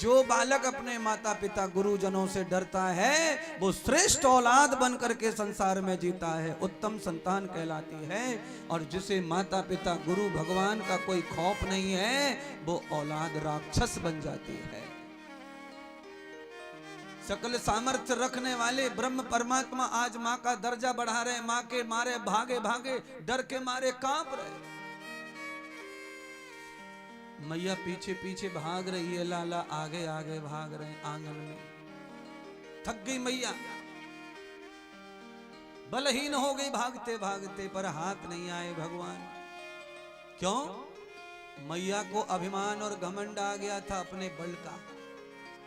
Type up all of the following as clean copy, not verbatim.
जो बालक अपने माता पिता गुरुजनों से डरता है वो श्रेष्ठ औलाद बन करके संसार में जीता है, उत्तम संतान कहलाती है। और जिसे माता पिता गुरु भगवान का कोई खौफ नहीं है वो औलाद राक्षस बन जाती है। सकल सामर्थ्य रखने वाले ब्रह्म परमात्मा आज मां का दर्जा बढ़ा रहे, मां के मारे भागे भागे डर के मारे कांप रहे। मैया पीछे पीछे भाग रही है, लाला आगे आगे भाग रहे हैं आंगन में। थक गई मैया, बलहीन हो गई भागते भागते, पर हाथ नहीं आए भगवान। क्यों? मैया को अभिमान और घमंड आ गया था अपने बल का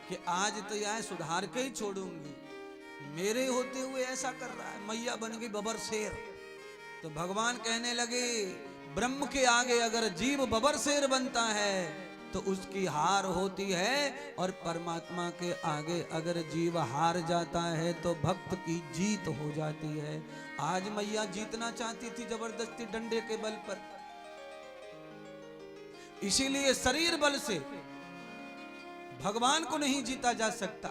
कि आज तो यह सुधार के ही छोड़ूंगी, मेरे होते हुए ऐसा कर रहा है। मैया बन गई बबर शेर। तो भगवान कहने लगे ब्रह्म के आगे अगर जीव बबर शेर बनता है तो उसकी हार होती है, और परमात्मा के आगे अगर जीव हार जाता है तो भक्त की जीत हो जाती है। आज मैया जीतना चाहती थी जबरदस्ती डंडे के बल पर, इसीलिए शरीर बल से भगवान को नहीं जीता जा सकता,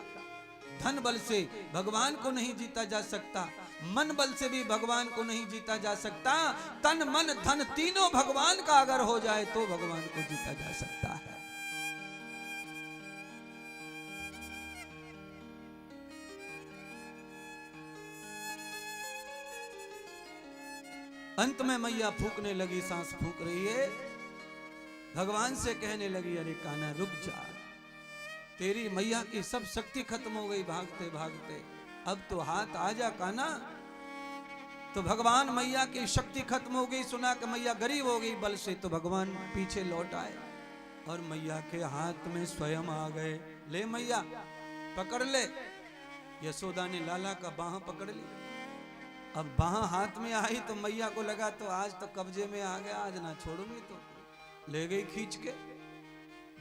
धन बल से भगवान को नहीं जीता जा सकता, मन बल से भी भगवान को नहीं जीता जा सकता। तन मन धन तीनों भगवान का अगर हो जाए तो भगवान को जीता जा सकता है। अंत में मैया फूकने लगी, सांस फूक रही है, भगवान से कहने लगी अरे कान्हा रुक जा, तेरी मैया की सब शक्ति खत्म हो गई भागते भागते, अब तो हाथ आ जा कान्हा। तो भगवान मैया की शक्ति खत्म हो गई, सुना कि मैया गरीब हो गई बल से, तो भगवान पीछे लौट आए और मैया के हाथ में स्वयं आ गए। ले मैया पकड़ ले। यशोदा ने लाला का बाह पकड़ ली। अब बाह हाथ में आई तो मैया को लगा तो आज तो कब्जे में आ गया, आज ना छोड़ूंगी। तो ले गई खींच के।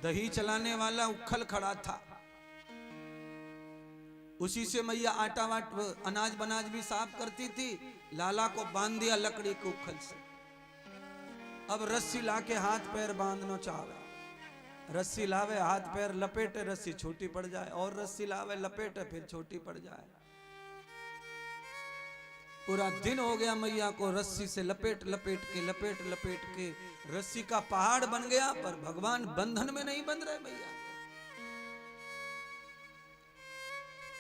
दही चलाने वाला उखल खड़ा था, उसी से मैया आटा वाट अनाज बनाज भी साफ करती थी। लाला को बांध दिया लकड़ी के उखल से। अब रस्सी लाके हाथ पैर बांधना चाहे, रस्सी लावे हाथ पैर लपेटे, रस्सी छोटी पड़ जाए, और रस्सी लावे लपेटे फिर छोटी पड़ जाए। पूरा दिन हो गया मैया को रस्सी से लपेट लपेट के रस्सी का पहाड़ बन गया, पर भगवान बंधन में नहीं बंध रहे मैया।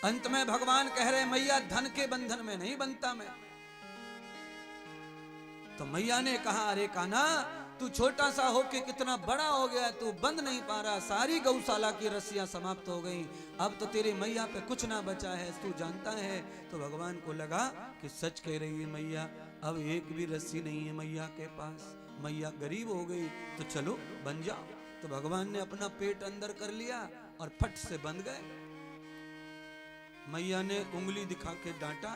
अंत में भगवान कह रहे मैया धन के बंधन में नहीं बनता मैं। तो मैया ने कहा अरे कान्हा तू छोटा सा होके कितना बड़ा हो गया, तू बंध नहीं पा रहा, सारी गौशाला की रस्सियां समाप्त हो गई, अब तो तेरी मैया पे कुछ ना बचा है, तू जानता है। तो भगवान को लगा कि सच कह रही है मैया, अब एक भी रस्सी नहीं है मैया के पास, मैया गरीब हो गई, तो चलो बन जाओ। तो भगवान ने अपना पेट अंदर कर लिया और फट से बंध गए। मैया ने उंगली दिखा के डांटा,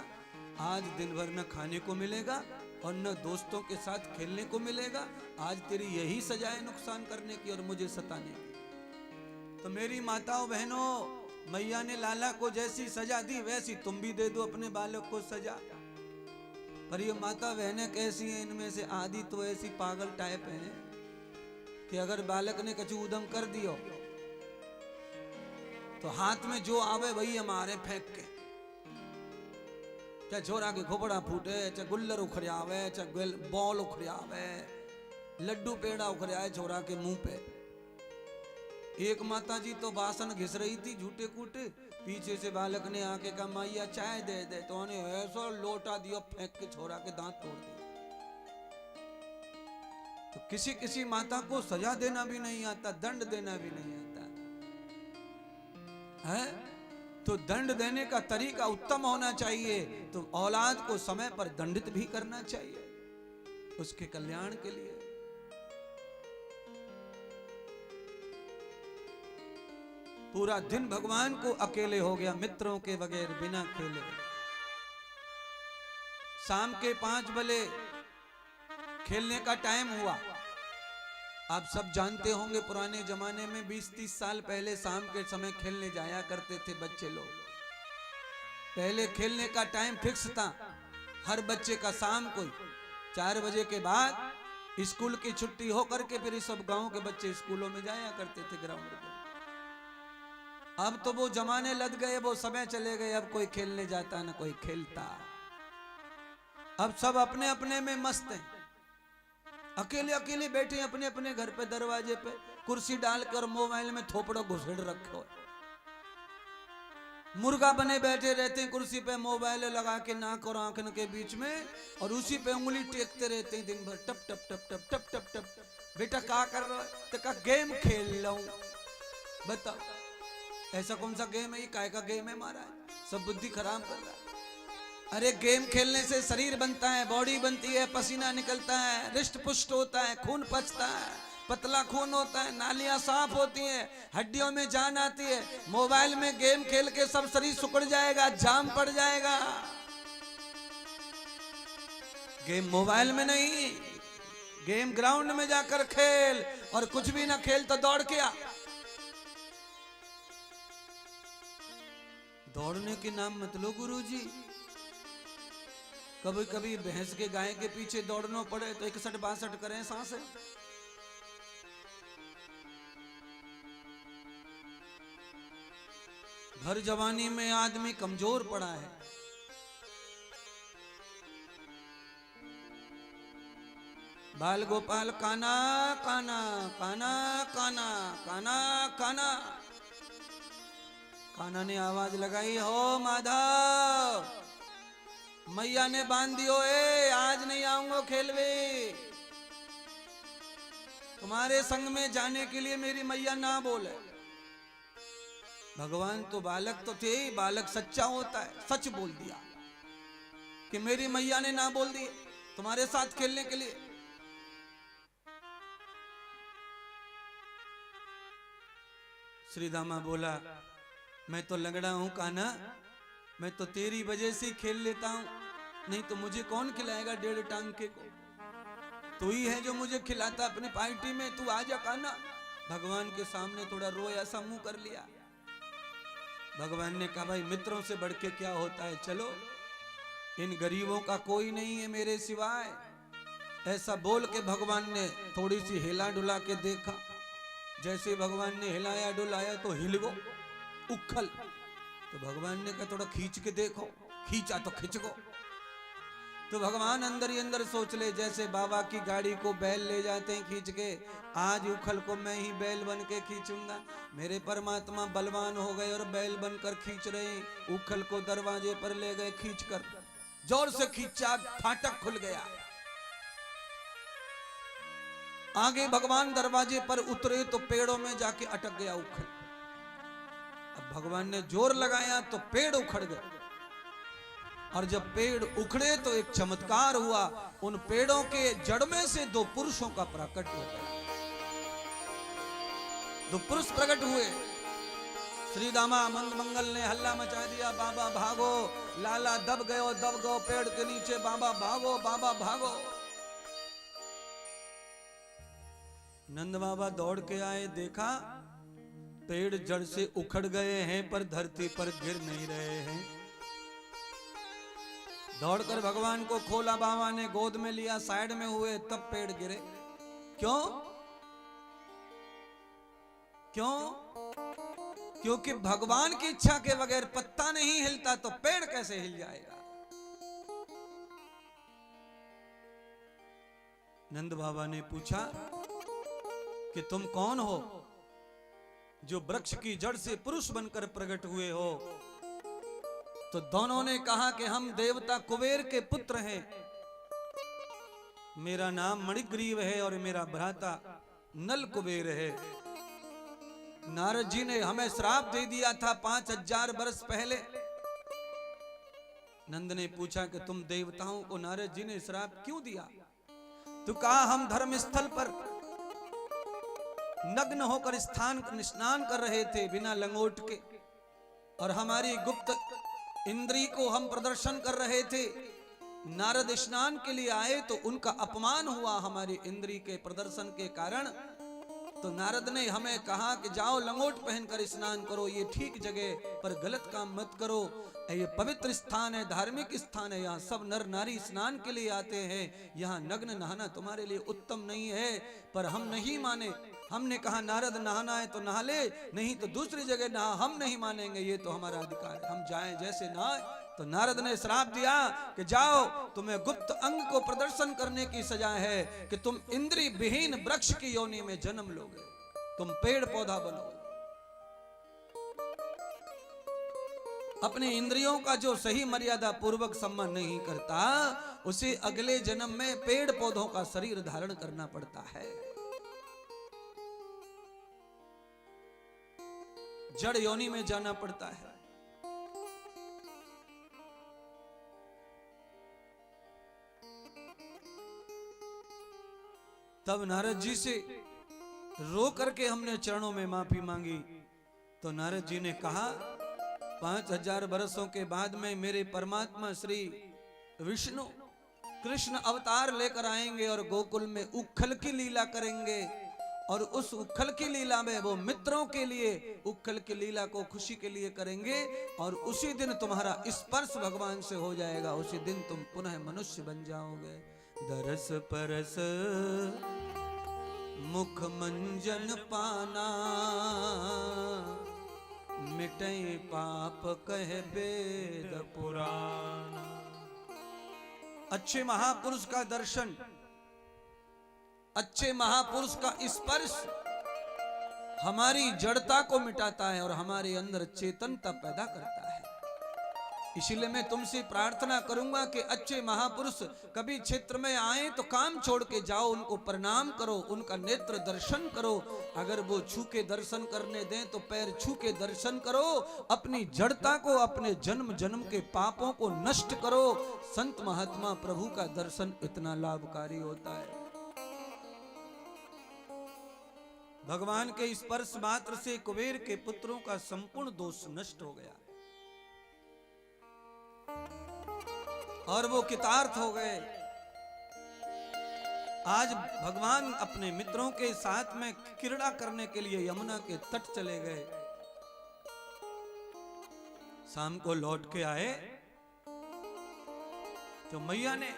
आज दिन भर न खाने को मिलेगा और न दोस्तों के साथ खेलने को मिलेगा, आज तेरी यही सजा है नुकसान करने की और मुझे सताने की। तो मेरी माताओं बहनों, मैया ने लाला को जैसी सजा दी वैसी तुम भी दे दो अपने बालक को सजा। पर ये माता बहनें कैसी हैं, इनमें से आधी तो ऐसी पागल टाइप हैं कि अगर बालक ने कछु उदम कर दियो तो हाथ में जो आवे वही हमारे फेंक के, चाहे छोरा के खोपड़ा फूटे, चाहे गुल्लर उखड़ियावे, चाहे बॉल उखड़ियावे, लड्डू पेड़ा उखड़ियाए छोरा के मुंह पे। एक माता जी तो बासन घिस रही थी झूठे कूटे, पीछे से बालक ने आके कहा मैया चाय दे दे, तो उन्हें ऐसा लोटा दिया फेंक के छोरा के दांत तोड़ दिए। तो किसी किसी माता को सजा देना भी नहीं आता, दंड देना भी नहीं आता है। तो दंड देने का तरीका उत्तम होना चाहिए, तो औलाद को समय पर दंडित भी करना चाहिए उसके कल्याण के लिए। पूरा दिन भगवान को अकेले हो गया, मित्रों के बगैर बिना खेले। शाम के 5 बजे खेलने का टाइम हुआ। आप सब जानते होंगे पुराने जमाने में 20-30 साल पहले शाम के समय खेलने जाया करते थे बच्चे लोग। पहले खेलने का टाइम फिक्स था हर बच्चे का, शाम को 4 बजे के बाद स्कूल की छुट्टी हो करके फिर सब गांव के बच्चे स्कूलों में जाया करते थे ग्राउंड पे। अब तो वो जमाने लद गए, वो समय चले गए, अब कोई खेलने जाता ना कोई खेलता। अब सब अपने अपने में मस्त हैं, अकेले अकेले बैठे अपने अपने घर पे दरवाजे पे कुर्सी डालकर मोबाइल में थोपड़ो घुसेड़ रखो। मुर्गा बने बैठे रहते हैं कुर्सी पे, मोबाइल लगा के नाक और आंखन के बीच में, और उसी पे उंगली टेकते रहते हैं दिन भर, टप टप टप टप टप टप टप। बेटा क्या कर रहा है? तो कहा गेम खेल लो। बताओ ऐसा कौन सा गेम है? ये काय का गेम है? महाराज सब बुद्धि खराब कर रहा है। अरे गेम खेलने से शरीर बनता है, बॉडी बनती है, पसीना निकलता है, रिष्ट पुष्ट होता है, खून पचता है, पतला खून होता है, नालियां साफ होती हैं, हड्डियों में जान आती है। मोबाइल में गेम खेल के सब शरीर सुकड़ जाएगा, जाम पड़ जाएगा। गेम मोबाइल में नहीं, गेम ग्राउंड में जाकर खेल, और कुछ भी ना खेल तो दौड़ के आ। दौड़ने के नाम मत लो गुरुजी। कभी कभी भैंस के गाय के पीछे दौड़ना पड़े तो 61-62 करें सांसें। भर जवानी में आदमी कमजोर पड़ा है। बाल गोपाल काना काना काना काना काना काना। काना ने आवाज लगाई, हो माधव, मैया ने बांध दियो, आज नहीं आऊंगा खेलवे। तुम्हारे संग में जाने के लिए मेरी मैया ना बोले। भगवान तो बालक तो थे ही, बालक सच्चा होता है, सच बोल दिया कि मेरी मैया ने ना बोल दी तुम्हारे साथ खेलने के लिए। श्री दामा बोला, मैं तो लंगड़ा हूं कान्हा, मैं तो तेरी वजह से खेल लेता हूं, नहीं तो मुझे कौन खिलाएगा 1.5 टांके को? तू ही है जो मुझे खिलाता अपनी पार्टी में, तू आजा कान्हा। भगवान के सामने थोड़ा रोया सा मुंह कर लिया। भगवान ने कहा, भाई मित्रों से बढ़ के क्या होता है, चलो, इन गरीबों का कोई नहीं है मेरे सिवाय। ऐसा बोल के भगवान ने थोड़ी सी हिला डुला के देखा। जैसे भगवान ने हिलाया डुलाया तो हिल गो उखल। तो भगवान ने कहा थोड़ा खींच के देखो, खींचा तो खिंच गो। तो भगवान अंदर ही अंदर सोच ले, जैसे बाबा की गाड़ी को बैल ले जाते हैं खींच के, आज उखल को मैं ही बैल बन के खींचूंगा। मेरे परमात्मा बलवान हो गए और बैल बनकर खींच रहे। उखल को दरवाजे पर ले गए, खींच कर जोर से खींचा, फाटक खुल गया। आगे भगवान दरवाजे पर उतरे तो पेड़ों में जाके अटक गया उखल। अब भगवान ने जोर लगाया तो पेड़ उखड़ गए, और जब पेड़ उखड़े तो एक चमत्कार हुआ। उन पेड़ों के जड़ में से 2 पुरुषों का प्रकट हो गया। 2 पुरुष प्रकट हुए। श्री दामा मंद मंगल ने हल्ला मचा दिया, बाबा भागो, लाला दब गयो पेड़ के नीचे, बाबा भागो, बाबा भागो। नंद बाबा दौड़ के आए, देखा पेड़ जड़ से उखड़ गए हैं पर धरती पर गिर नहीं रहे हैं। दौड़कर भगवान को खोला, बाबा ने गोद में लिया, साइड में हुए, तब पेड़ गिरे। क्यों? क्यों? क्योंकि भगवान की इच्छा के बगैर पत्ता नहीं हिलता, तो पेड़ कैसे हिल जाएगा? नंद बाबा ने पूछा कि तुम कौन हो जो वृक्ष की जड़ से पुरुष बनकर प्रकट हुए हो? तो दोनों ने कहा कि हम देवता कुबेर के पुत्र हैं, मेरा नाम मणिग्रीव है और मेरा भ्राता नल कुबेर है। नारद जी ने हमें श्राप दे दिया था 5000 वर्ष पहले। नंद ने पूछा कि तुम देवताओं को नारद जी ने श्राप क्यों दिया? तो कहा हम धर्म स्थल पर नग्न होकर स्नान कर रहे थे बिना लंगोट के, और हमारी गुप्त इंद्री को हम प्रदर्शन कर रहे थे। नारद स्नान के लिए आए तो उनका अपमान हुआ हमारी इंद्री के प्रदर्शन के कारण। तो नारद ने हमें कहा कि जाओ लंगोट पहनकर स्नान करो, ये ठीक जगह पर गलत काम मत करो। ये पवित्र स्थान है, धार्मिक स्थान है, यहाँ सब नर नारी स्नान के लिए आते हैं, यहाँ नग्न नहाना तुम्हारे लिए उत्तम नहीं है। पर हम नहीं माने, हमने कहा नारद नहाना है तो नहा ले, नहीं तो दूसरी जगह नहा, हम नहीं मानेंगे, ये तो हमारा अधिकार है, हम जाएं जैसे नहाए। तो नारद ने श्राप दिया कि जाओ, तुम्हें गुप्त अंग को प्रदर्शन करने की सजा है कि तुम इंद्रिय विहीन वृक्ष की योनि में जन्म लोगे, तुम पेड़ पौधा बनोगे। अपने इंद्रियों का जो सही मर्यादा पूर्वक सम्मान नहीं करता, उसे अगले जन्म में पेड़ पौधों का शरीर धारण करना पड़ता है, जड़ योनि में जाना पड़ता है। तब नारद जी से रो करके हमने चरणों में माफी मांगी। तो नारद जी ने कहा 5000 वर्षों के बाद में मेरे परमात्मा श्री विष्णु कृष्ण अवतार लेकर आएंगे और गोकुल में उखल की लीला करेंगे, और उस उखल की लीला में वो मित्रों के लिए उखल की लीला को खुशी के लिए करेंगे, और उसी दिन तुम्हारा स्पर्श भगवान से हो जाएगा, उसी दिन तुम पुनः मनुष्य बन जाओगे। दरस परस मुख मंजन पाना, मिटे पाप कह वेद पुराण। अच्छे महापुरुष का दर्शन, अच्छे महापुरुष का स्पर्श हमारी जड़ता को मिटाता है और हमारे अंदर चेतनता पैदा करता है। इसीलिए मैं तुमसे प्रार्थना करूंगा कि अच्छे महापुरुष कभी क्षेत्र में आए तो काम छोड़ के जाओ, उनको प्रणाम करो, उनका नेत्र दर्शन करो। अगर वो छू के दर्शन करने दें तो पैर छू के दर्शन करो। अपनी जड़ता को, अपने जन्म जन्म के पापों को नष्ट करो। संत महात्मा प्रभु का दर्शन इतना लाभकारी होता है। भगवान के स्पर्श मात्र से कुबेर के पुत्रों का संपूर्ण दोष नष्ट हो गया और वो कृतार्थ हो गए। आज भगवान अपने मित्रों के साथ में क्रीड़ा करने के लिए यमुना के तट चले गए। शाम को लौट के आए तो मैया ने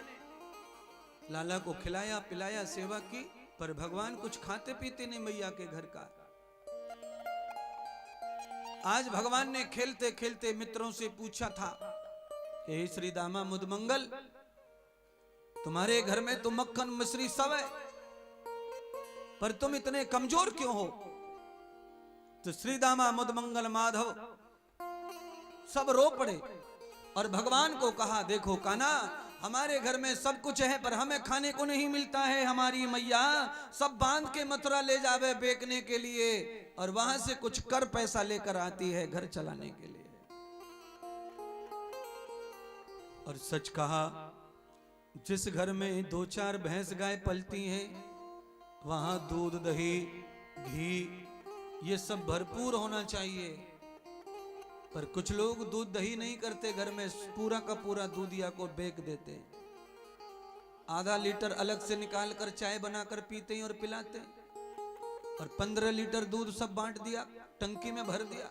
लाला को खिलाया पिलाया, सेवा की, पर भगवान कुछ खाते पीते नहीं मैया के घर का। आज भगवान ने खेलते खेलते मित्रों से पूछा था, हे श्री दामा मुदमंगल, तुम्हारे घर में तो मक्खन मिश्री सब है, पर तुम इतने कमजोर क्यों हो? तो श्री दामा मुदमंगल माधव सब रो पड़े और भगवान को कहा, देखो कान्हा, हमारे घर में सब कुछ है पर हमें खाने को नहीं मिलता है। हमारी मैया सब बांध के मथुरा ले जावे बेचने के लिए और वहां से कुछ कर पैसा लेकर आती है घर चलाने के लिए। और सच कहा, जिस घर में 2-4 भैंस गाय पलती हैं वहां दूध दही घी ये सब भरपूर होना चाहिए, पर कुछ लोग दूध दही नहीं करते, घर में पूरा का पूरा दूधिया को बेच देते, आधा लीटर अलग से निकाल कर चाय बनाकर पीते हैं और पिलाते हैं, और 15 लीटर दूध सब बांट दिया, टंकी में भर दिया।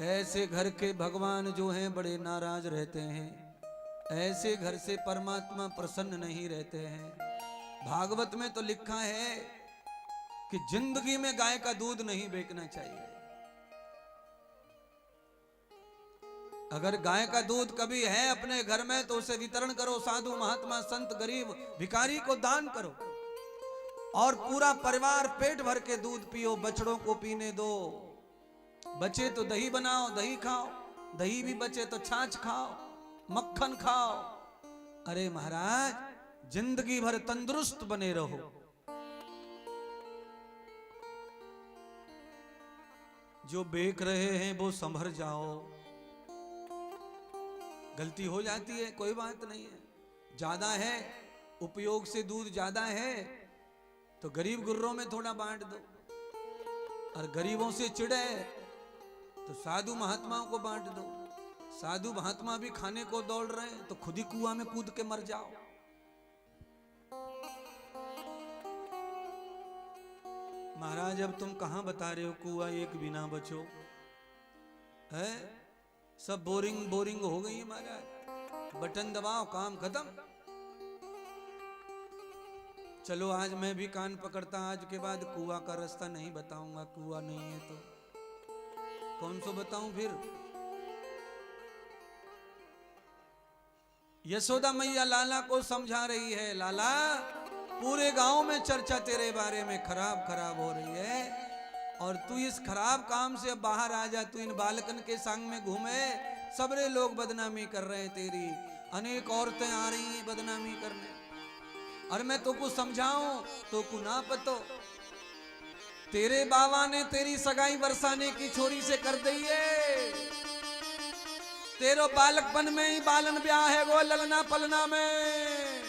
ऐसे घर के भगवान जो हैं बड़े नाराज रहते हैं, ऐसे घर से परमात्मा प्रसन्न नहीं रहते हैं। भागवत में तो लिखा है कि जिंदगी में गाय का दूध नहीं बेचना चाहिए। अगर गाय का दूध कभी है अपने घर में तो उसे वितरण करो, साधु महात्मा संत गरीब भिखारी को दान करो, और पूरा परिवार पेट भर के दूध पियो, बछड़ों को पीने दो। बचे तो दही बनाओ, दही खाओ, दही भी बचे तो छाछ खाओ, मक्खन खाओ। अरे महाराज, जिंदगी भर तंदुरुस्त बने रहो। जो बेच रहे हैं वो संभर जाओ। गलती हो जाती है, कोई बात नहीं है। ज्यादा है, उपयोग से दूध ज्यादा है तो गरीब गुर्रों में थोड़ा बांट दो, और गरीबों से चिढ़े तो साधु महात्माओं को बांट दो। साधु महात्मा भी खाने को दौड़ रहे हैं तो खुद ही कुआं में कूद के मर जाओ। महाराज, अब तुम कहां बता रहे हो कुआं एक बिना बचो है? सब बोरिंग बोरिंग हो गई है महाराज। बटन दबाओ काम खत्म। चलो आज मैं भी कान पकड़ता, आज के बाद कुआं का रास्ता नहीं बताऊंगा। कुआं नहीं है तो कौन सो बताऊं फिर। यशोदा मैया लाला को समझा रही है, लाला पूरे गांव में चर्चा तेरे बारे में खराब खराब हो रही है, और तू इस खराब काम से अब बाहर आ जा। तू इन बालकन के संग में घूमे, सबरे लोग बदनामी कर रहे हैं तेरी, अनेक औरतें आ रही हैं बदनामी करने, और मैं तो को समझाऊं तो को ना पतो। तेरे बाबा ने तेरी सगाई बरसाने की छोरी से कर दी है। तेरो बालकपन में ही बालन ब्याह है वो ललना पलना में,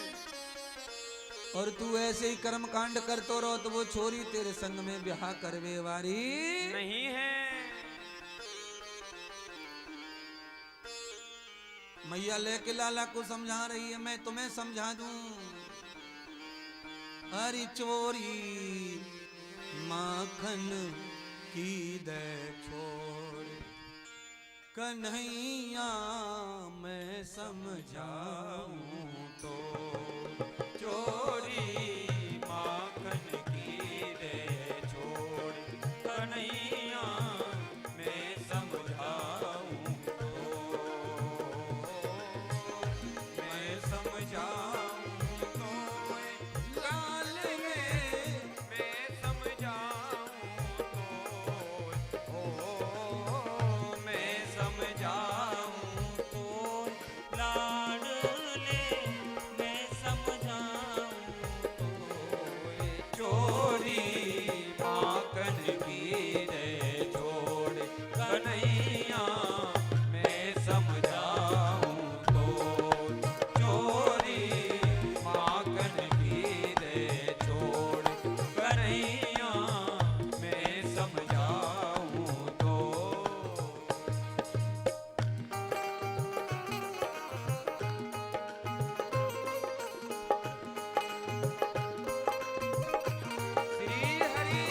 और तू ऐसे ही कर्म कांड करतो रहो तो वो छोरी तेरे संग में ब्याह करवे वारी नहीं है। मैया लेके लाला को समझा रही है, मैं तुम्हें समझा दूं। हरी चोरी माखन की दे छोड़ कन्हैया मैं समझाऊं तो। चोरी माखन की दे छोड़ कन्हैया मैं समझाऊं तो। मैं समझाऊं तो लाल में मैं समझाऊं तो। ओ मैं समझाऊं तो लाडले मैं समझाऊं तो। चोरी माखन की दे छोड़ कन्हैया मैं समझाऊं तो। चोरी माखन की दे छोड़ कन्हैया मैं समझाऊं तो। श्री हरि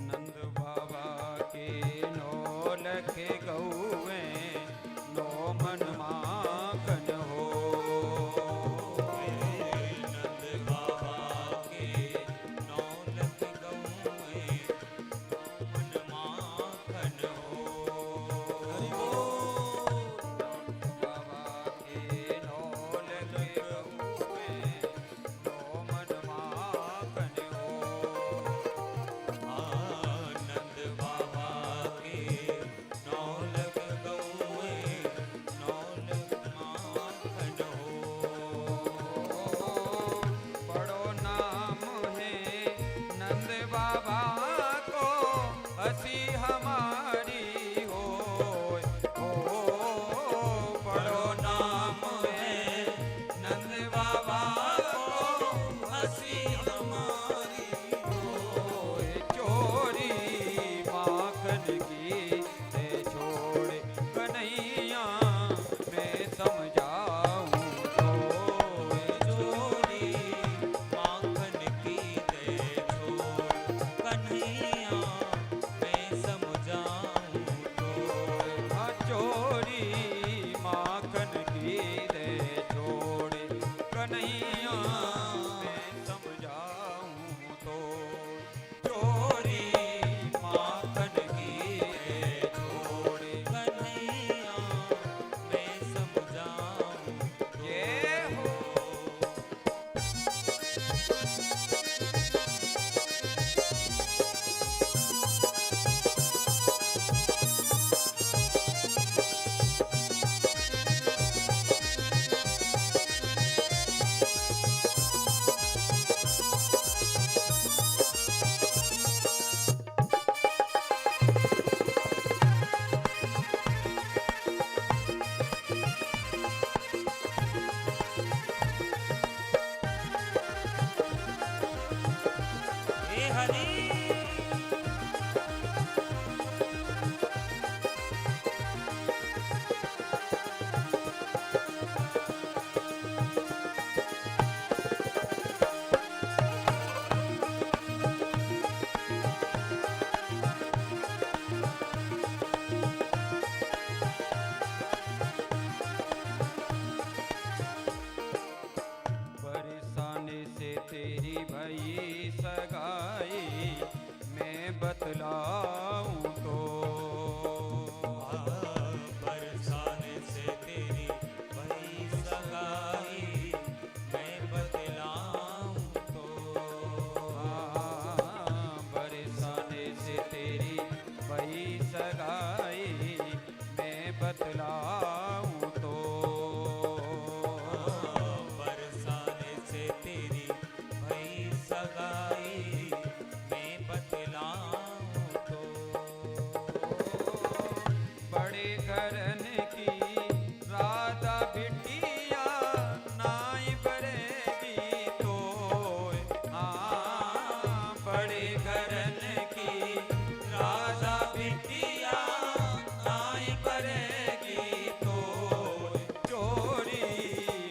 नंद बाबा के नौ लखे गौवे नौ मन माखन हो। नंद बाबा के नौ लख गौवे नौ मन माखन हो। हरि बोल। बाबा के नौ लखे गौवे नौ मन माखन हो। आनंद बाबा के नौ लख बतलाऊं तो बरसाने से तेरी भई सगाई मैं बतलाऊं तो बड़े घरन की राधा बिटिया नाई बरेगी तो बड़े घरन की राधा बिटिया नाई बरेगी तो चोरी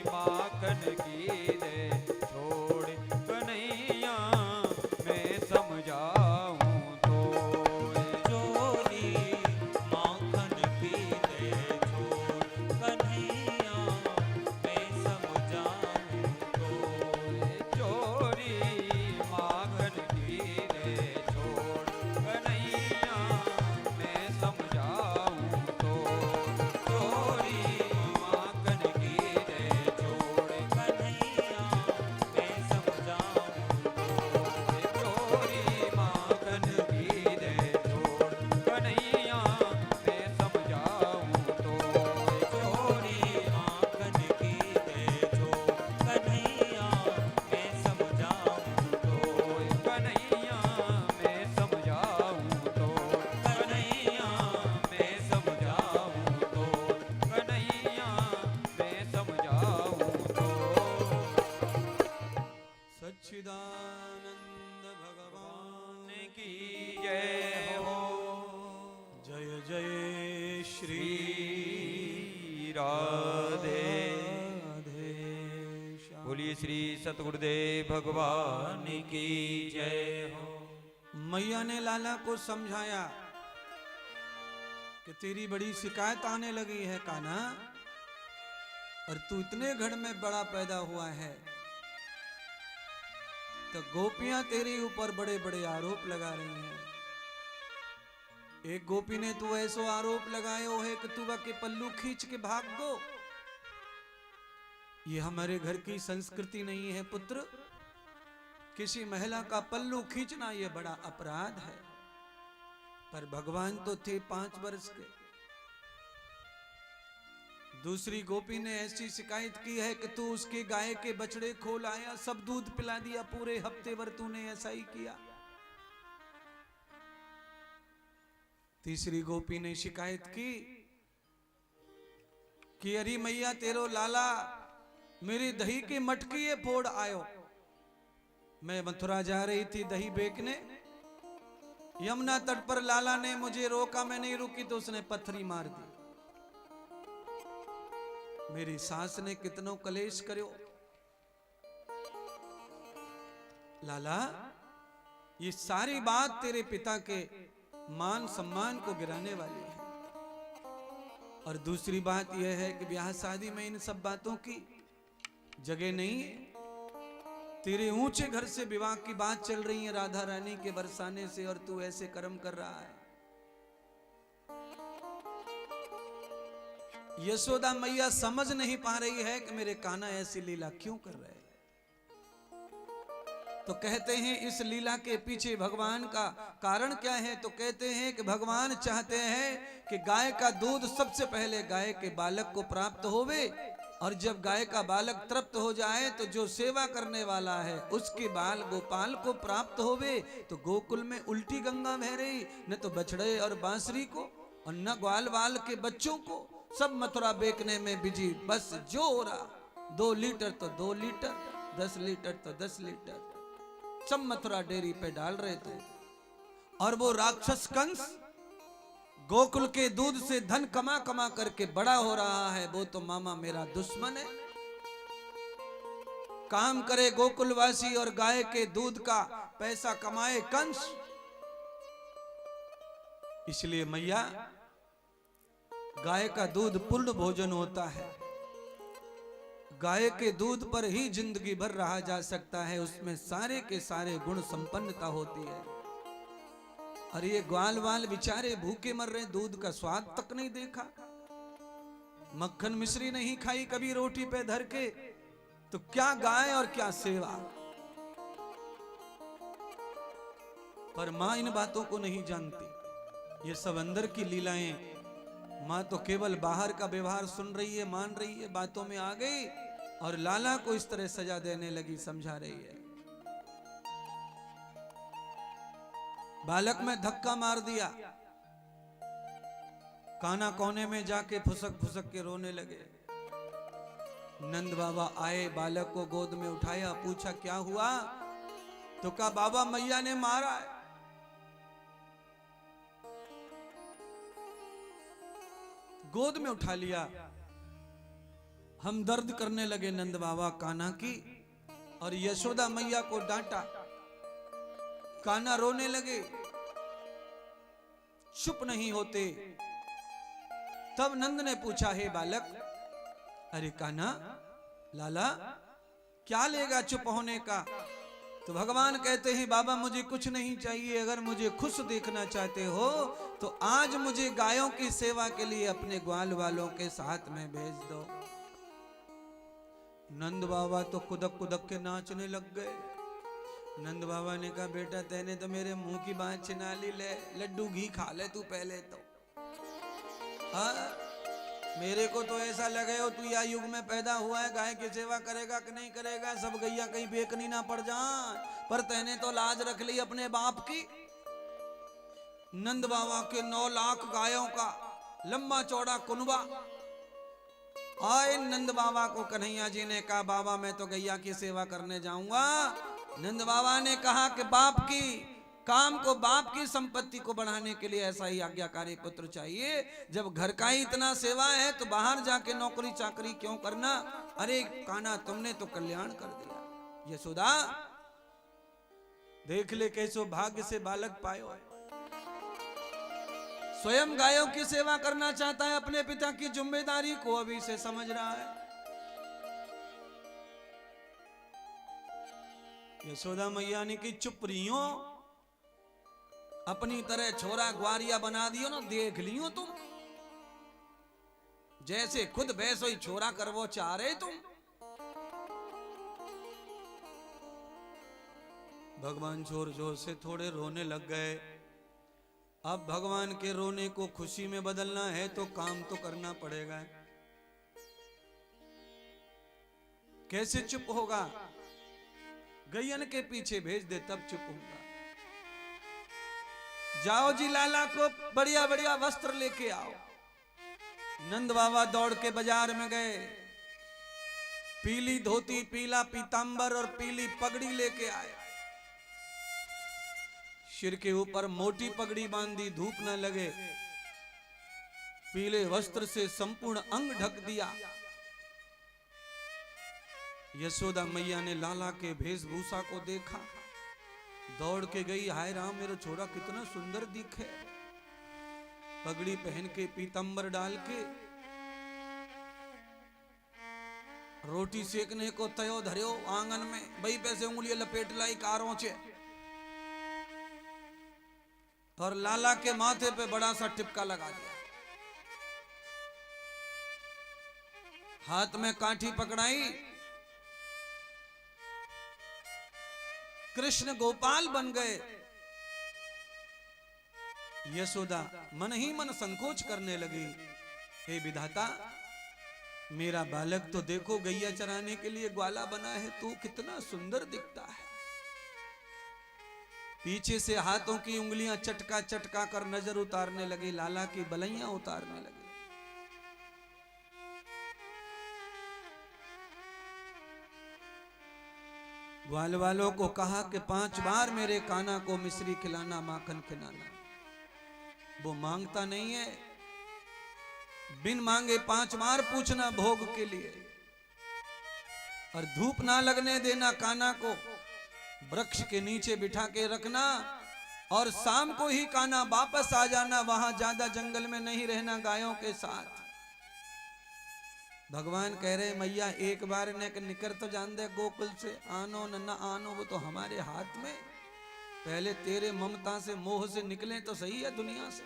माखन की दे छोड़ कन्हैया मैं समझाऊं तो चोरी माखन की दे छोड़ कन्हैया मैं समझाऊं तो चोरी माखन की दे छोड़ कन्हैया मैं समझाऊं तो चोरी माखन की दे छोड़ कन्हैया मैं समझाऊं चोरी माखन की दे छोड़ कन्हैया मैं समझाऊं तो चोरी माखन की दे छोड़ कन्हैया मैं समझाऊं तो कन्हैया मैं समझाऊं तो कन्हैया मैं समझाऊं तो कन्हैया मैं समझाऊं तो सच्चिदानंद भगवान की जय हो जय जय श्री राधे राधे श्याम। बोलिए श्री सतगुरुदेव भगवान की जय हो। मैया ने लाला को समझाया कि तेरी बड़ी शिकायत आने लगी है कान्हा, और तू इतने घर में बड़ा पैदा हुआ है तो गोपियां तेरे ऊपर बड़े बड़े आरोप लगा रही हैं। एक गोपी ने तू ऐसो आरोप लगायो है कि तू के पल्लू खींच के भाग दो। ये हमारे घर की संस्कृति नहीं है पुत्र। किसी महिला का पल्लू खींचना ये बड़ा अपराध है। पर भगवान तो थे 5 वर्ष के। दूसरी गोपी ने ऐसी शिकायत की है कि तू उसके गाय के बछड़े खोल आया, सब दूध पिला दिया, पूरे हफ्ते भर तूने ऐसा ही किया। तीसरी गोपी ने शिकायत की कि अरे मैया तेरो लाला मेरी दही की मटकी ये फोड़ आयो। मैं मथुरा जा रही थी दही बेचने, यमुना तट पर लाला ने मुझे रोका, मैं नहीं रुकी तो उसने पत्थरी मार दी। मेरी सास ने कितनो कलेश करो। लाला ये सारी बात तेरे पिता के मान सम्मान को गिराने वाली है। और दूसरी बात यह है कि ब्याह शादी में इन सब बातों की जगह नहीं है। तेरे ऊंचे घर से विवाह की बात चल रही है राधा रानी के बरसाने से, और तू ऐसे कर्म कर रहा है। यशोदा मैया समझ नहीं पा रही है कि मेरे कान्हा ऐसी लीला क्यों कर रहे हैं। तो कहते हैं इस लीला के पीछे भगवान का कारण क्या है। तो कहते हैं कि भगवान चाहते हैं कि गाय का दूध सबसे पहले गाय के बालक को प्राप्त होवे, और जब गाय का बालक तृप्त हो जाए तो जो सेवा करने वाला है उसके बाल गोपाल को प्राप्त होवे। तो गोकुल में उल्टी गंगा बह रही, न तो बछड़े और बांसुरी को और न ग्वाल वाल के बच्चों को, सब मथुरा बेचने में बिजी। बस जो हो रहा 2 लीटर तो 2 लीटर, 10 लीटर तो 10 लीटर, सब मथुरा डेयरी पे डाल रहे थे। और वो राक्षस कंस गोकुल के दूध से धन कमा कमा करके बड़ा हो रहा है। वो तो मामा मेरा दुश्मन है। काम करे गोकुलवासी और गाय के दूध का पैसा कमाए कंस। इसलिए मैया गाय का दूध पूर्ण भोजन होता है। गाय के दूध पर ही जिंदगी भर रहा जा सकता है, उसमें सारे के सारे गुण संपन्नता होती है। और ये ग्वाल वाल बेचारे भूखे मर रहे, दूध का स्वाद तक नहीं देखा, मक्खन मिश्री नहीं खाई कभी रोटी पे धर के, तो क्या गाय और क्या सेवा। पर मां इन बातों को नहीं जानती। ये सब अंदर की लीलाएं माँ तो केवल बाहर का व्यवहार सुन रही है, मान रही है, बातों में आ गई और लाला को इस तरह सजा देने लगी, समझा रही है। बालक में धक्का मार दिया, काना कोने में जाके फुसक फुसक के रोने लगे। नंद बाबा आए, बालक को गोद में उठाया, पूछा क्या हुआ? तो कहा बाबा मैया ने मारा है। गोद में उठा लिया। हम दर्द करने लगे नंद बाबा कान्हा की, और यशोदा मैया को डांटा। कान्हा रोने लगे, चुप नहीं होते। तब नंद ने पूछा, हे बालक, अरे कान्हा, लाला क्या लेगा चुप होने का? तो भगवान कहते हैं बाबा मुझे कुछ नहीं चाहिए, अगर मुझे खुश देखना चाहते हो तो आज मुझे गायों की सेवा के लिए अपने ग्वाल वालों के साथ में भेज दो। नंद बाबा तो कुदक कुदक के नाचने लग गए। नंद बाबा ने कहा बेटा तेने तो मेरे मुंह की बात छिना ली, ले लड्डू घी खा ले तू पहले तो। हाँ, मेरे को तो ऐसा लगे हो तू या युग में पैदा हुआ है, गाय की सेवा करेगा कि नहीं करेगा, सब गैया कहीं बेकनी ना पड़ जाए, पर तैने तो लाज रख ली अपने बाप की। नंद बाबा के 9 लाख गायों का लंबा चौड़ा कुनबा। आए नंद बाबा को कन्हैया जी ने कहा बाबा मैं तो गैया की सेवा करने जाऊंगा। नंद बाबा ने कहा कि बाप की काम को, बाप की संपत्ति को बढ़ाने के लिए ऐसा ही आज्ञाकारी पुत्र चाहिए। जब घर का ही इतना सेवा है तो बाहर जाके नौकरी चाकरी क्यों करना? अरे कान्हा तुमने तो कल्याण कर दिया। यशोदा देख ले कैसो भाग्य से बालक पायो। स्वयं गायों की सेवा करना चाहता है, अपने पिता की जिम्मेदारी को अभी से समझ रहा है। यशोदा मैया ने की चुप रही हो, अपनी तरह छोरा ग्वारिया बना दियो ना, देख लियो तुम, जैसे खुद वैसो ही छोरा करवो चाह रहे तुम। भगवान जोर जोर से थोड़े रोने लग गए। अब भगवान के रोने को खुशी में बदलना है तो काम तो करना पड़ेगा। कैसे चुप होगा? गैयन के पीछे भेज दे तब चुप होगा। जाओ जी लाला को बढ़िया बढ़िया वस्त्र लेके आओ। नंद बाबा दौड़ के बाजार में गए, पीली धोती, पीला पीतांबर और पीली पगड़ी लेके आए। सिर के ऊपर मोटी पगड़ी बांधी, धूप न लगे। पीले वस्त्र से संपूर्ण अंग ढक दिया। यशोदा मैया ने लाला के वेशभूषा को देखा, दौड़ के गई, हाय राम मेरा छोरा कितना सुंदर दिखे। पगड़ी पहन के, पीतंबर डाल के, रोटी सेकने को तयो धरियो आंगन में, बई पैसे उंगलियां लपेट लाई कारों से, और लाला के माथे पे बड़ा सा टिपका लगा दिया। हाथ में काठी पकड़ाई, कृष्ण गोपाल बन गए। यशोदा मन ही मन संकोच करने लगी, हे विधाता मेरा बालक तो देखो गैया चराने के लिए ग्वाला बना है, तू कितना सुंदर दिखता है। पीछे से हाथों की उंगलियां चटका चटका कर नजर उतारने लगी, लाला की बलैयां उतारने लगी। ग्वाल वालों को कहा कि 5 बार मेरे कान्हा को मिश्री खिलाना, माखन खिलाना। वो मांगता नहीं है, बिन मांगे 5 बार पूछना भोग के लिए, और धूप ना लगने देना कान्हा को, वृक्ष के नीचे बिठा के रखना, और शाम को ही कान्हा वापस आ जाना, वहां ज्यादा जंगल में नहीं रहना गायों के साथ। भगवान कह रहे मैया एक बार निकर तो जान दे गोकुल से, आनो न आनो वो तो हमारे हाथ में। पहले तेरे ममता से मोह से निकले तो सही है दुनिया से।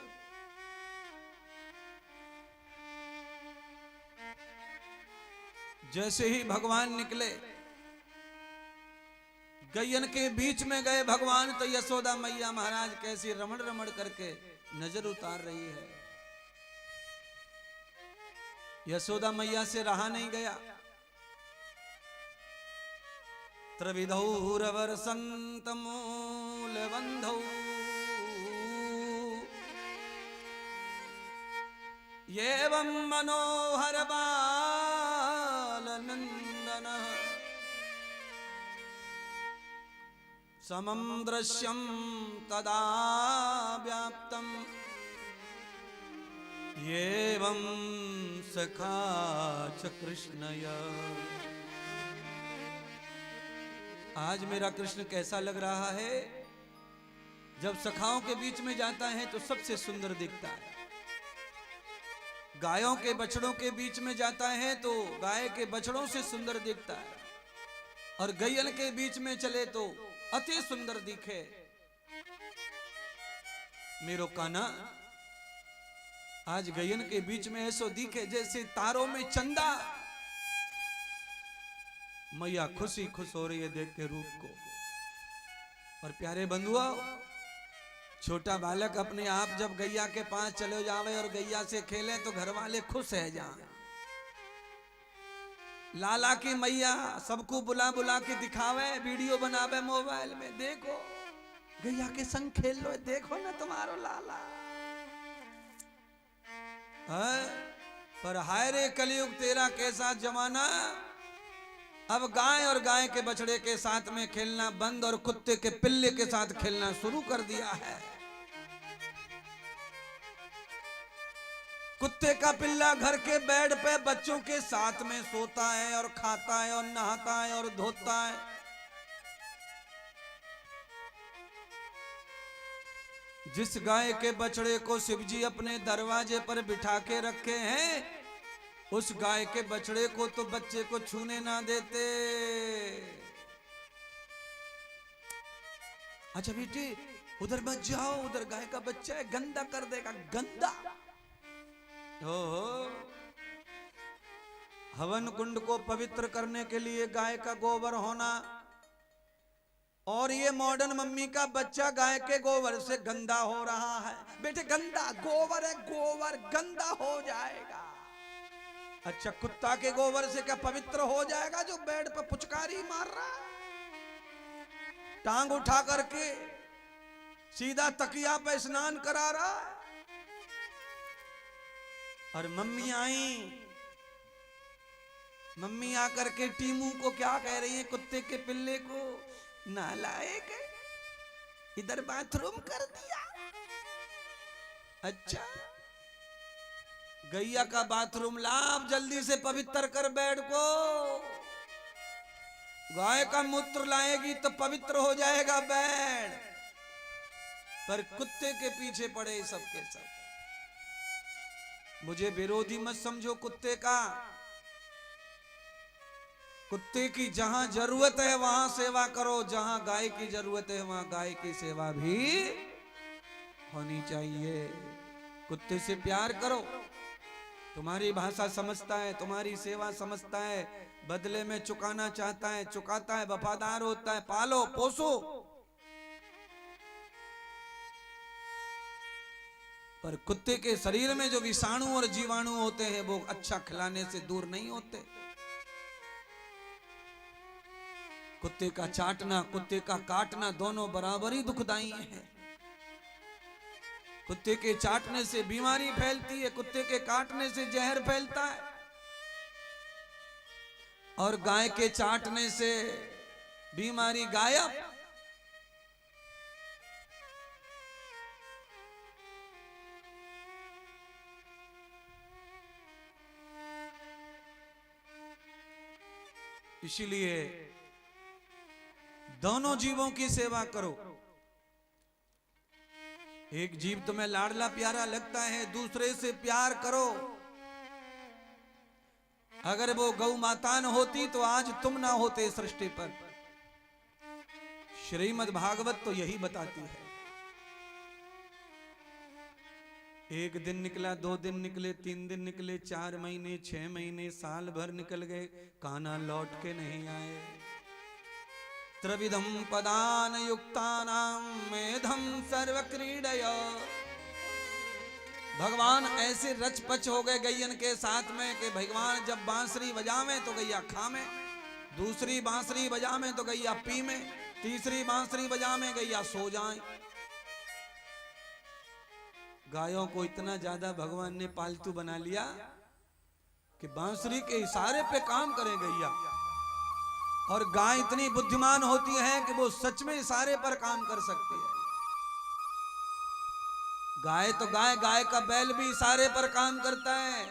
जैसे ही भगवान निकले, गैयन के बीच में गए भगवान, तो यशोदा मैया महाराज कैसी रमण रमण करके नजर उतार रही है। यशोदा मैया से रहा नहीं गया। त्रिविधौरवर संत मूल बंधौ एवं मनोहर बाल नंदन समं दृश्यं तदा व्याप्तम् एवं सखा च कृष्णय। आज मेरा कृष्ण कैसा लग रहा है? जब सखाओं के बीच में जाता है तो सबसे सुंदर दिखता है। गायों के बछड़ों के बीच में जाता है तो गाय के बछड़ों से सुंदर दिखता है, और गैयन के बीच में चले तो अति सुंदर दिखे। मेरो कान्हा आज गैयन के बीच में ऐसो दिखे जैसे तारों में चंदा। मैया खुशी खुश हो रही है देख के रूप को। और प्यारे बंधुओं, छोटा बालक अपने आप जब गैया के पास चले जावे और गैया से खेले तो घर वाले खुश है जाए। लाला की मैया सबको बुला बुला के दिखावे, वीडियो बनावे मोबाइल में, देखो गैया के संग खेल लो, देखो ना तुम्हारो लाला है। पर हाय रे कलयुग तेरा कैसा जमाना। अब गाय और गाय के बछड़े के साथ में खेलना बंद और कुत्ते के पिल्ले के साथ खेलना शुरू कर दिया है। कुत्ते का पिल्ला घर के बेड पे बच्चों के साथ में सोता है और खाता है और नहाता है और धोता है। जिस गाय के बछड़े को शिवजी अपने दरवाजे पर बिठा के रखे हैं, उस गाय के बछड़े को तो बच्चे को छूने ना देते। अच्छा बेटी उधर मत जाओ, उधर गाय का बच्चा है, गंदा कर देगा, गंदा। ओहो, हवन कुंड को पवित्र करने के लिए गाय का गोबर होना, और ये मॉडर्न मम्मी का बच्चा गाय के गोबर से गंदा हो रहा है। बेटे गंदा गोबर है, गोबर गंदा हो जाएगा। अच्छा कुत्ता के गोबर से क्या पवित्र हो जाएगा जो बेड पर पुचकारी मार रहा है? टांग उठा करके सीधा तकिया पे स्नान करा रहा है। और मम्मी आई, मम्मी आकर के टीमू को क्या कह रही है, कुत्ते के पिल्ले को, नालायक इधर बाथरूम कर दिया। अच्छा गैया का बाथरूम लाभ जल्दी से पवित्र कर बेड को। गाय का मूत्र लाएगी तो पवित्र हो जाएगा बेड, पर कुत्ते के पीछे पड़े सबके सब। मुझे विरोधी मत समझो कुत्ते का। कुत्ते की जहां जरूरत है वहां सेवा करो, जहां गाय की जरूरत है वहां गाय की सेवा भी होनी चाहिए। कुत्ते से प्यार करो, तुम्हारी भाषा समझता है, तुम्हारी सेवा समझता है, बदले में चुकाना चाहता है, चुकाता है, वफादार होता है, पालो पोसो। पर कुत्ते के शरीर में जो विषाणु और जीवाणु होते हैं वो अच्छा खिलाने से दूर नहीं होते। कुत्ते का चाटना, कुत्ते का काटना दोनों बराबर ही दुखदाई है। कुत्ते के चाटने से बीमारी फैलती है, कुत्ते के काटने से जहर फैलता है, और गाय के चाटने से बीमारी गायब। इसीलिए दोनों जीवों की सेवा करो। एक जीव तुम्हें लाडला प्यारा लगता है, दूसरे से प्यार करो। अगर वो गौ माता न होती तो आज तुम ना होते सृष्टि पर। श्रीमद् भागवत तो यही बताती है। एक दिन निकला, 2 दिन निकले, 3 दिन निकले, 4 महीने, 6 महीने, साल भर निकल गए, कान्हा लौट के नहीं आए। त्रिविधम पदान युक्तानां मेधम सर्व क्रीडया भगवान ऐसे रचपच हो गए गैयन के साथ में कि भगवान जब बांसुरी बजावे तो गैया खामे, दूसरी बांसुरी बजावे तो गैया पी में, तीसरी बांसुरी बजावे गैया सो जाए। गायों को इतना ज्यादा भगवान ने पालतू बना लिया कि बांसुरी के इशारे पे काम करे गैया। और गाय इतनी बुद्धिमान होती है कि वो सच में इशारे पर काम कर सकती है। गाय तो गाय, गाय का बैल भी इशारे पर काम करता है।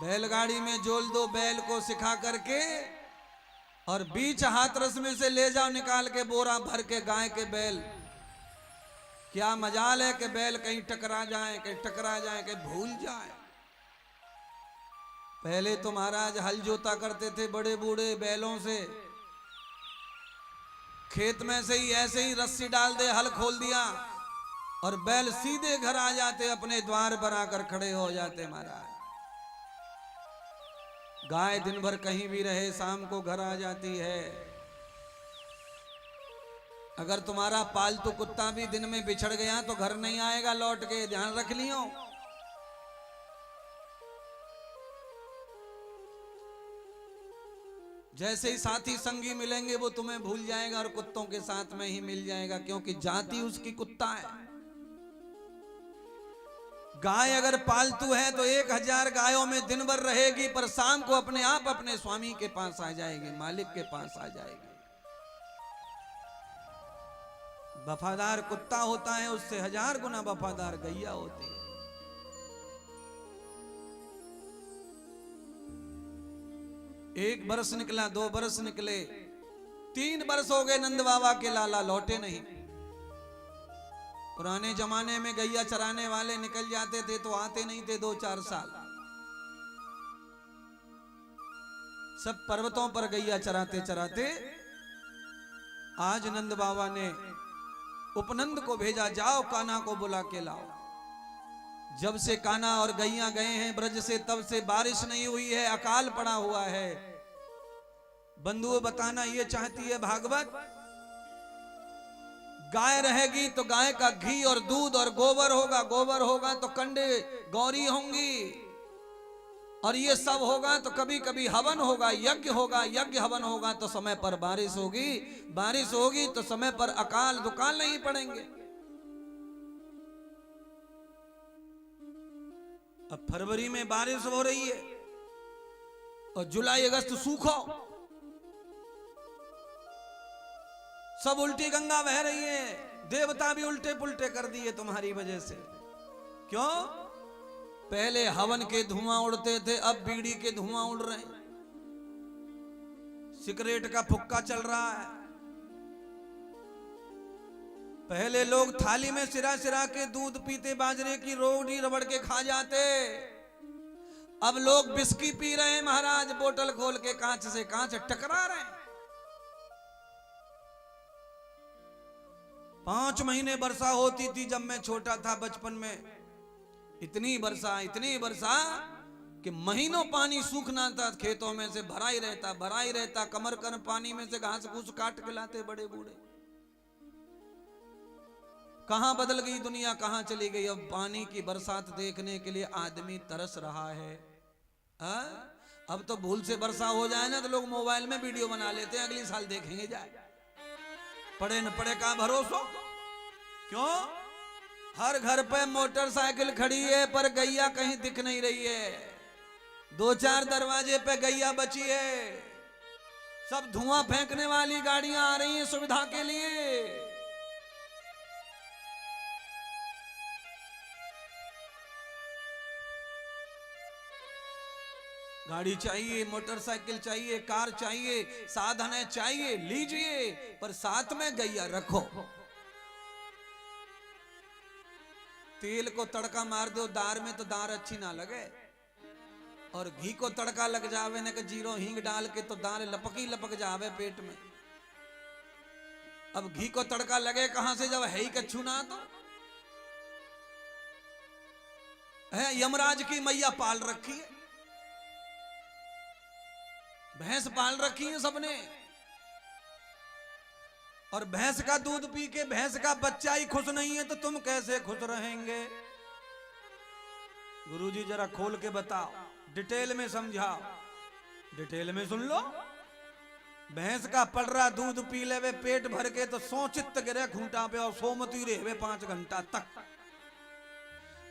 बैलगाड़ी में जोल दो बैल को सिखा करके और बीच हाथरस में से ले जाओ निकाल के बोरा भर के गाय के बैल। क्या मजाल है कि बैल कहीं टकरा जाए, कहीं टकरा जाए, कहीं भूल जाए। पहले तो महाराज हल जोता करते थे बड़े बूढ़े बैलों से, खेत में से ही ऐसे ही रस्सी डाल दे, हल खोल दिया और बैल सीधे घर आ जाते, अपने द्वार पर आकर खड़े हो जाते महाराज। गाय दिन भर कहीं भी रहे, शाम को घर आ जाती है। अगर तुम्हारा पालतू कुत्ता भी दिन में बिछड़ गया तो घर नहीं आएगा लौट के, ध्यान रख लियो। जैसे ही साथी संगी मिलेंगे वो तुम्हें भूल जाएगा और कुत्तों के साथ में ही मिल जाएगा, क्योंकि जाति उसकी कुत्ता है। गाय अगर पालतू है तो 1000 गायों में दिन भर रहेगी, पर शाम को अपने आप अपने स्वामी के पास आ जाएगी, मालिक के पास आ जाएगी। वफादार कुत्ता होता है, उससे 1000 गुना वफादार गैया होती है। एक बरस निकला, 2 बरस निकले, 3 बरस हो गए, नंद बाबा के लाला लौटे नहीं। पुराने जमाने में गैया चराने वाले निकल जाते थे तो आते नहीं थे 2-4 साल। सब पर्वतों पर गैया चराते चराते आज नंद बाबा ने उपनंद को भेजा, जाओ कान्हा को बुला के लाओ। जब से कान्हा और गैया गए हैं ब्रज से, तब से बारिश नहीं हुई है, अकाल पड़ा हुआ है। बंधुओं बताना ये चाहती है भागवत, गाय रहेगी तो गाय का घी और दूध और गोबर होगा, गोबर होगा तो कंडे गौरी होंगी, और ये सब होगा तो कभी कभी हवन होगा, यज्ञ होगा, यज्ञ हवन होगा तो समय पर बारिश होगी, बारिश होगी तो समय पर अकाल दुकाल नहीं पड़ेंगे। अब फरवरी में बारिश हो रही है और जुलाई अगस्त सूखो, सब उल्टी गंगा बह रही है। देवता भी उल्टे पुल्टे कर दिए तुम्हारी वजह से। क्यों? पहले हवन के धुआं उड़ते थे, अब बीड़ी के धुआं उड़ रहे हैं, सिगरेट का फुक्का चल रहा है। पहले लोग थाली में सिरा सिरा के दूध पीते, बाजरे की रोटी रबड़ के खा जाते। अब लोग बिस्की पी रहे हैं महाराज, बोतल खोल के कांच से कांच टकरा रहे हैं। 5 महीने वर्षा होती थी जब मैं छोटा था बचपन में, इतनी वर्षा कि महीनों पानी सूखना था, खेतों में से भरा ही रहता, कमर कर पानी में से घास फूस काट के लाते बड़े बूढ़े। कहां बदल गई दुनिया, कहां चली गई। अब पानी की बरसात देखने के लिए आदमी तरस रहा है। अब तो भूल से वर्षा हो जाए ना तो लोग मोबाइल में वीडियो बना लेते हैं, अगले साल देखेंगे जाए, पड़े न पड़े का भरोसा। क्यों? हर घर पे मोटरसाइकिल खड़ी है पर गैया कहीं दिख नहीं रही है। 2-4 दरवाजे पे गैया बची है। सब धुआं फेंकने वाली गाड़ियां आ रही हैं सुविधा के लिए। गाड़ी चाहिए, मोटरसाइकिल चाहिए, कार चाहिए, साधन है चाहिए, लीजिए, पर साथ में गैया रखो। तेल को तड़का मार दो दार में तो दार अच्छी ना लगे, और घी को तड़का लग जावे न कि जीरो हींग डाल के तो दार लपक जावे पेट में। अब घी को तड़का लगे कहां से जब है ही कच्छू ना, तो है यमराज की मैया पाल रखी है, भैंस पाल रखी है सबने। और भैंस का दूध पी के भैंस का बच्चा ही खुश नहीं है तो तुम कैसे खुश रहेंगे? गुरुजी जरा खोल के बताओ, डिटेल में समझाओ, डिटेल में सुन लो। भैंस का पड़ रहा दूध पी ले वे पेट भर के तो सोचित गिरे खूंटा पे और सोमती रहे 5 घंटा तक।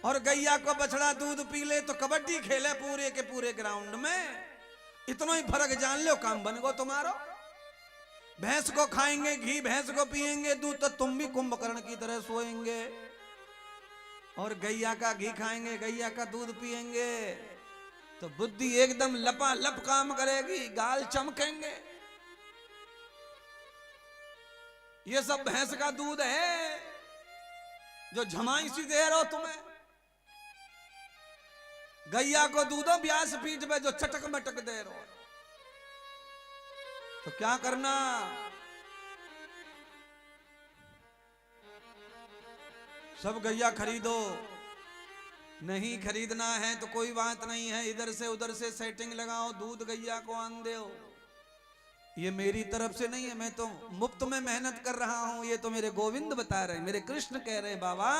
और गैया को बछड़ा दूध पी ले तो कबड्डी खेले पूरे के पूरे ग्राउंड में। इतना ही फर्क जान लो, काम बन गो तुम्हारो। भैंस को खाएंगे घी, भैंस को पिएंगे दूध तो तुम भी कुंभकर्ण की तरह सोएंगे। और गैया का घी खाएंगे, गैया का दूध पिएंगे तो बुद्धि एकदम लपालप काम करेगी, गाल चमकेंगे। ये सब भैंस का दूध है जो झमाई सी दे रहो तुम्हें। गैया को दूधो व्यास पीठ में जो चटक मटक दे रहो। तो क्या करना? सब गैया खरीदो, नहीं खरीदना है तो कोई बात नहीं है, इधर से उधर से सेटिंग लगाओ, दूध गैया को आन दो। ये मेरी तरफ से नहीं है, मैं तो मुफ्त में मेहनत कर रहा हूं। ये तो मेरे गोविंद बता रहे हैं, मेरे कृष्ण कह रहे हैं बाबा